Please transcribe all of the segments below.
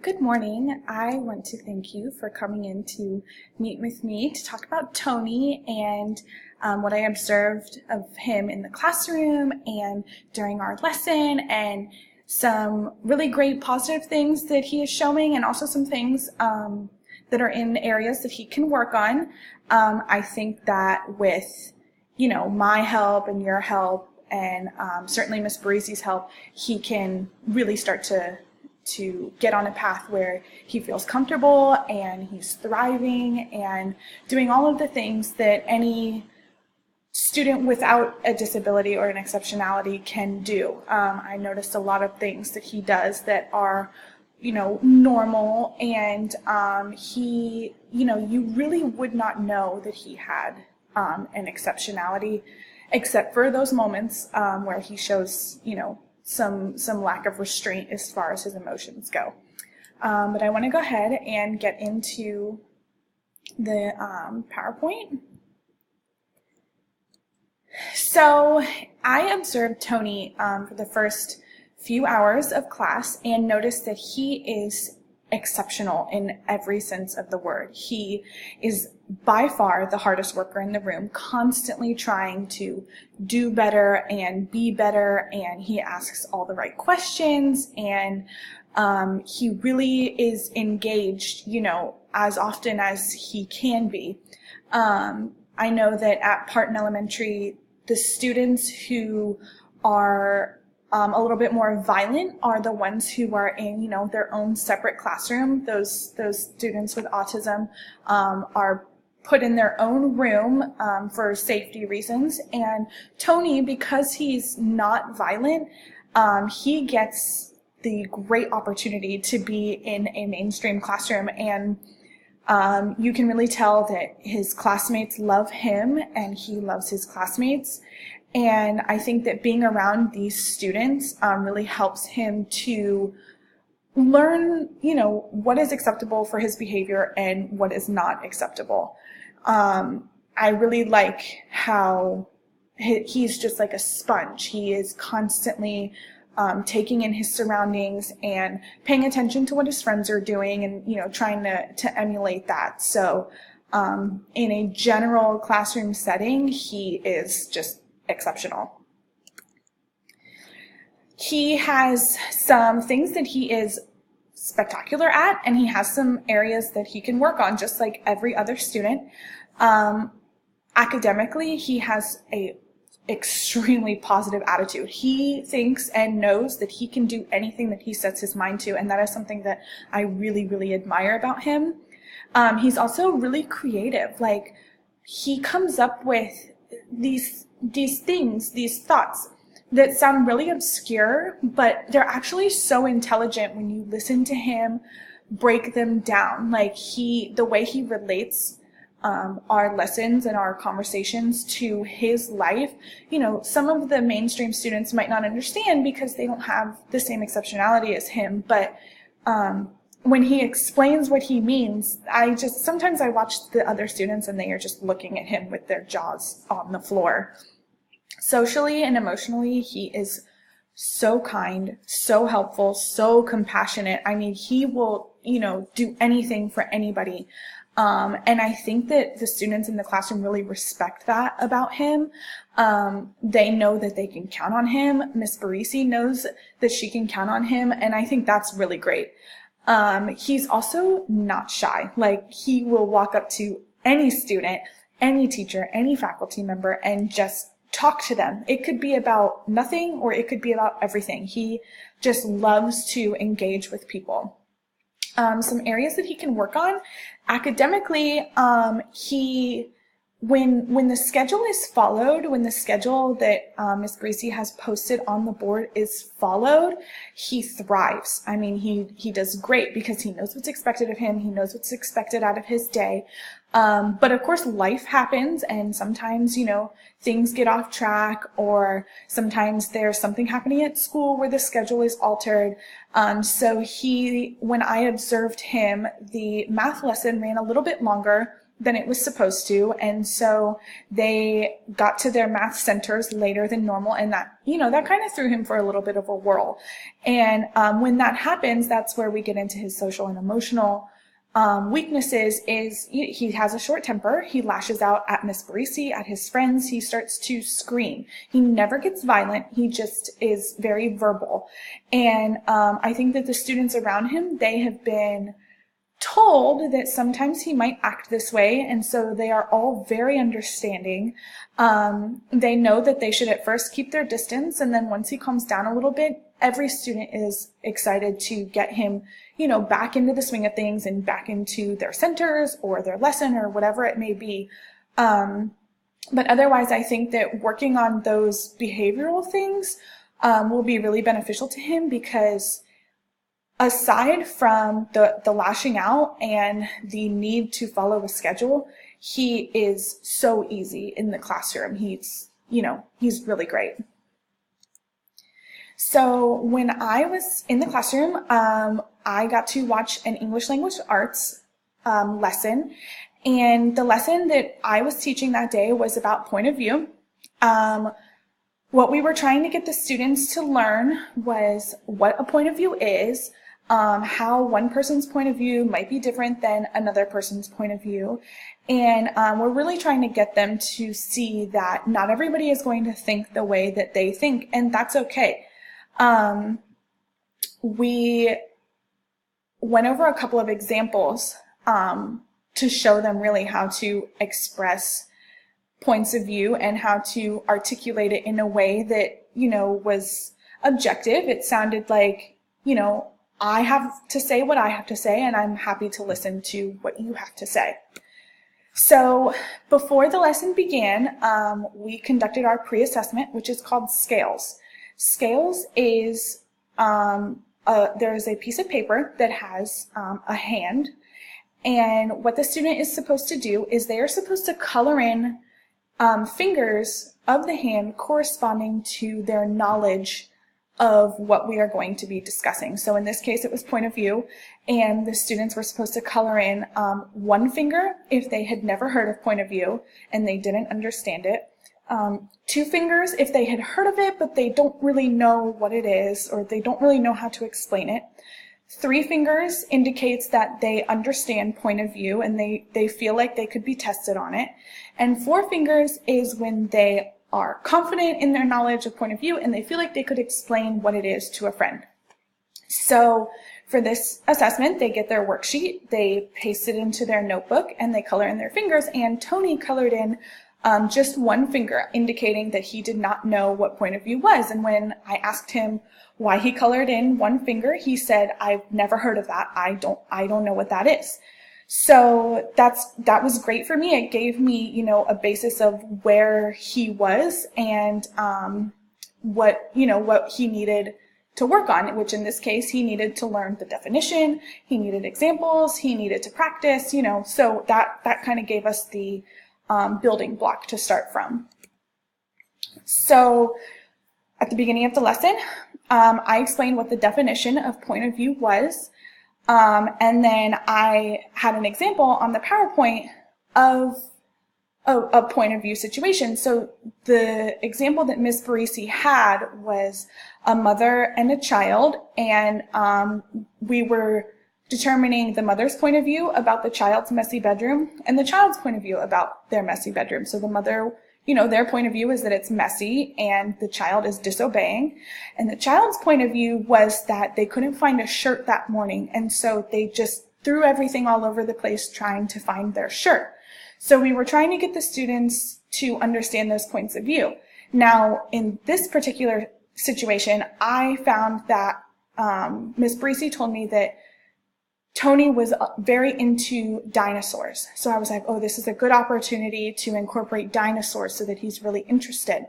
Good morning. I want to thank you for coming in to meet with me to talk about Tony and what I observed of him in the classroom and during our lesson, and some really great positive things that he is showing, and also some things that are in areas that he can work on. I think that with my help and your help, and certainly Miss Barisi's help, he can really start to get on a path where he feels comfortable and he's thriving and doing all of the things that any student without a disability or an exceptionality can do. I noticed a lot of things that he does that are normal, and you really would not know that he had an exceptionality, except for those moments where he shows some lack of restraint as far as his emotions go. But I want to go ahead and get into the PowerPoint. So I observed Tony for the first few hours of class and noticed that he is exceptional in every sense of the word. He is by far the hardest worker in the room, constantly trying to do better and be better, and he asks all the right questions, and he really is engaged, as often as he can be. I know that at Parton Elementary, the students who are a little bit more violent are the ones who are in, their own separate classroom. Those students with autism are put in their own room for safety reasons. And Tony, because he's not violent, he gets the great opportunity to be in a mainstream classroom, and you can really tell that his classmates love him and he loves his classmates. And I think that being around these students really helps him to learn, what is acceptable for his behavior and what is not acceptable. I really like how he's just like a sponge. He is constantly taking in his surroundings and paying attention to what his friends are doing, and trying to emulate that. So in a general classroom setting, he is just exceptional. He has some things that he is spectacular at, and he has some areas that he can work on, just like every other student. Academically, he has a extremely positive attitude. He thinks and knows that he can do anything that he sets his mind to, and that is something that I really, really admire about him. He's also really creative. Like, he comes up with these things, these thoughts that sound really obscure, but they're actually so intelligent when you listen to him break them down. Like, the way he relates our lessons and our conversations to his life, some of the mainstream students might not understand because they don't have the same exceptionality as him, but when he explains what he means, sometimes I watch the other students and they are just looking at him with their jaws on the floor. Socially and emotionally, he is so kind, so helpful, so compassionate. I mean, he will, do anything for anybody. And I think that the students in the classroom really respect that about him. They know that they can count on him. Miss Barisi knows that she can count on him, and I think that's really great. He's also not shy. Like, he will walk up to any student, any teacher, any faculty member, and just talk to them. It could be about nothing, or it could be about everything. He just loves to engage with people. Some areas that he can work on academically, when the schedule is followed, when the schedule that Ms. Barisi has posted on the board is followed, he thrives. I mean, he does great because he knows what's expected of him. He knows what's expected out of his day. But of course, life happens, and sometimes, things get off track, or sometimes there's something happening at school where the schedule is altered. So when I observed him, the math lesson ran a little bit longer than it was supposed to, and so they got to their math centers later than normal, and that, that kind of threw him for a little bit of a whirl. And when that happens, that's where we get into his social and emotional weaknesses. Is he has a short temper. He lashes out at Miss Barisi, at his friends. He starts to scream. He never gets violent. He just is very verbal. And I think that the students around him, they have been told that sometimes he might act this way, and so they are all very understanding. They know that they should at first keep their distance, and then once he calms down a little bit, every student is excited to get him, back into the swing of things and back into their centers or their lesson or whatever it may be. But otherwise, I think that working on those behavioral things will be really beneficial to him, because aside from the lashing out and the need to follow a schedule, he is so easy in the classroom. He's really great. So when I was in the classroom, I got to watch an English language arts lesson, and the lesson that I was teaching that day was about point of view. What we were trying to get the students to learn was what a point of view is, how one person's point of view might be different than another person's point of view. And we're really trying to get them to see that not everybody is going to think the way that they think, and that's okay. We went over a couple of examples to show them really how to express points of view and how to articulate it in a way that, was objective. It sounded like, I have to say what I have to say, and I'm happy to listen to what you have to say. So before the lesson began, we conducted our pre-assessment, which is called scales. Scales is, there is a piece of paper that has a hand, and what the student is supposed to do is they are supposed to color in fingers of the hand corresponding to their knowledge of what we are going to be discussing. So in this case, it was point of view, and the students were supposed to color in one finger if they had never heard of point of view and they didn't understand it, two fingers if they had heard of it but they don't really know what it is or they don't really know how to explain it. 3 fingers indicates that they understand point of view and they feel like they could be tested on it. And 4 fingers is when they are confident in their knowledge of point of view and they feel like they could explain what it is to a friend. So for this assessment, they get their worksheet, they paste it into their notebook, and they color in their fingers. And Tony colored in just 1 finger, indicating that he did not know what point of view was. And when I asked him why he colored in 1 finger, he said, "I've never heard of that. I don't know what that is." So that was great for me. It gave me, a basis of where he was and what he needed to work on, which in this case, he needed to learn the definition, he needed examples, he needed to practice, so that kind of gave us the building block to start from. So at the beginning of the lesson, I explained what the definition of point of view was. And then I had an example on the PowerPoint of a point of view situation. So the example that Ms. Barisi had was a mother and a child, and we were determining the mother's point of view about the child's messy bedroom and the child's point of view about their messy bedroom. So the mother, their point of view is that it's messy and the child is disobeying. And the child's point of view was that they couldn't find a shirt that morning. And so they just threw everything all over the place trying to find their shirt. So we were trying to get the students to understand those points of view. Now, in this particular situation, I found that Ms. Barisi told me that Tony was very into dinosaurs. So I was like, oh, this is a good opportunity to incorporate dinosaurs so that he's really interested.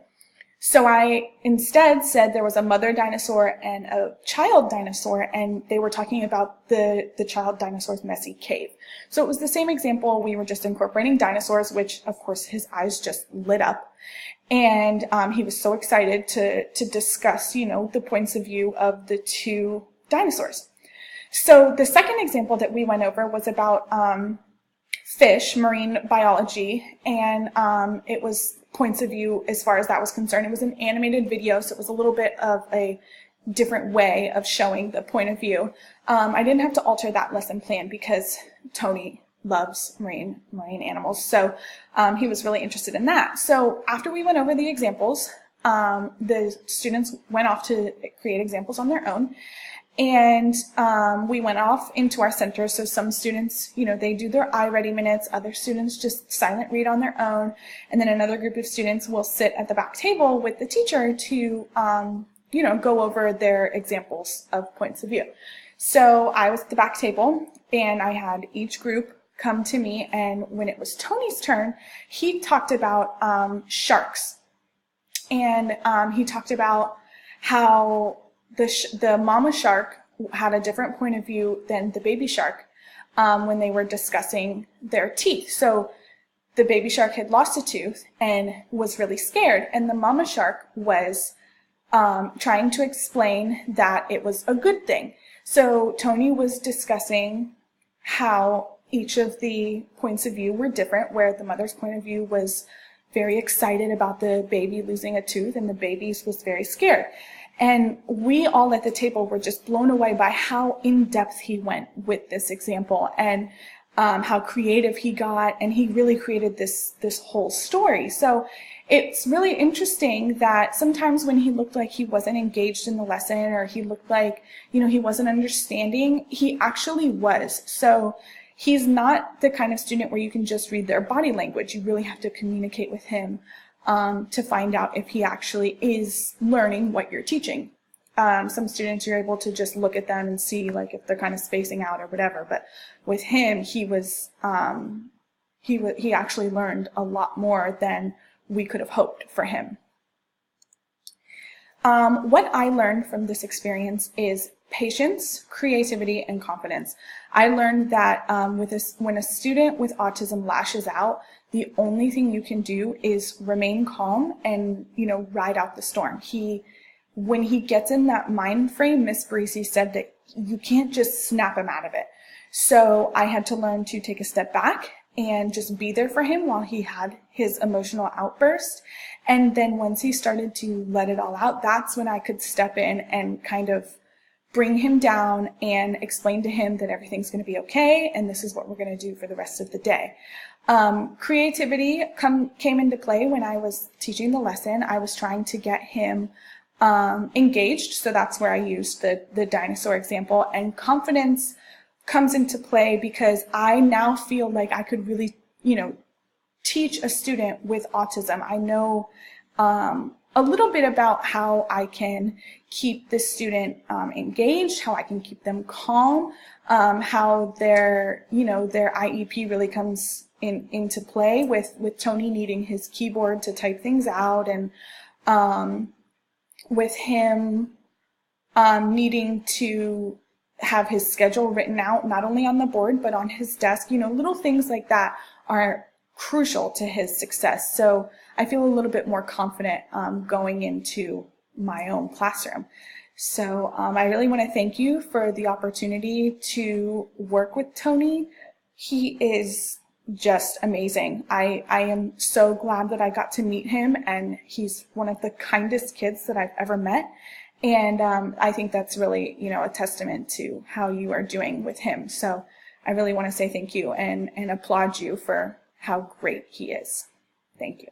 So I instead said there was a mother dinosaur and a child dinosaur, and they were talking about the child dinosaur's messy cave. So it was the same example. We were just incorporating dinosaurs, which of course his eyes just lit up. And he was so excited to discuss, the points of view of the 2 dinosaurs. So the second example that we went over was about fish, marine biology, and it was points of view as far as that was concerned. It was an animated video, so it was a little bit of a different way of showing the point of view. I didn't have to alter that lesson plan because Tony loves marine animals, so he was really interested in that. So after we went over the examples, the students went off to create examples on their own, and we went off into our center. So some students, they do their iReady minutes, other students just silent read on their own, and then another group of students will sit at the back table with the teacher to go over their examples of points of view. So I was at the back table, and I had each group come to me, and when it was Tony's turn, he talked about sharks. And he talked about how the mama shark had a different point of view than the baby shark when they were discussing their teeth. So the baby shark had lost a tooth and was really scared, and the mama shark was trying to explain that it was a good thing. So Tony was discussing how each of the points of view were different, where the mother's point of view was very excited about the baby losing a tooth, and the baby's was very scared. And we all at the table were just blown away by how in-depth he went with this example, and how creative he got, and he really created this whole story. So it's really interesting that sometimes when he looked like he wasn't engaged in the lesson, or he looked like, he wasn't understanding, he actually was. So he's not the kind of student where you can just read their body language. You really have to communicate with him to find out if he actually is learning what you're teaching. Some students, you're able to just look at them and see like if they're kind of spacing out or whatever. But with him, he actually learned a lot more than we could have hoped for him. What I learned from this experience is patience, creativity, and confidence. I learned that when a student with autism lashes out, the only thing you can do is remain calm and, ride out the storm. When he gets in that mind frame, Miss Barisi said that you can't just snap him out of it. So I had to learn to take a step back and just be there for him while he had his emotional outburst. And then once he started to let it all out, that's when I could step in and kind of bring him down and explain to him that everything's going to be okay, and this is what we're going to do for the rest of the day. Creativity came into play when I was teaching the lesson. I was trying to get him engaged, so that's where I used the dinosaur example. And confidence comes into play because I now feel like I could really, teach a student with autism. I know a little bit about how I can keep the student engaged, how I can keep them calm, how their IEP really comes into play with Tony needing his keyboard to type things out, and with him needing to have his schedule written out, not only on the board, but on his desk. Little things like that are crucial to his success. So I feel a little bit more confident going into my own classroom. So I really want to thank you for the opportunity to work with Tony. He is just amazing. I am so glad that I got to meet him, and he's one of the kindest kids that I've ever met. And I think that's really, a testament to how you are doing with him. So I really want to say thank you and applaud you for how great he is. Thank you.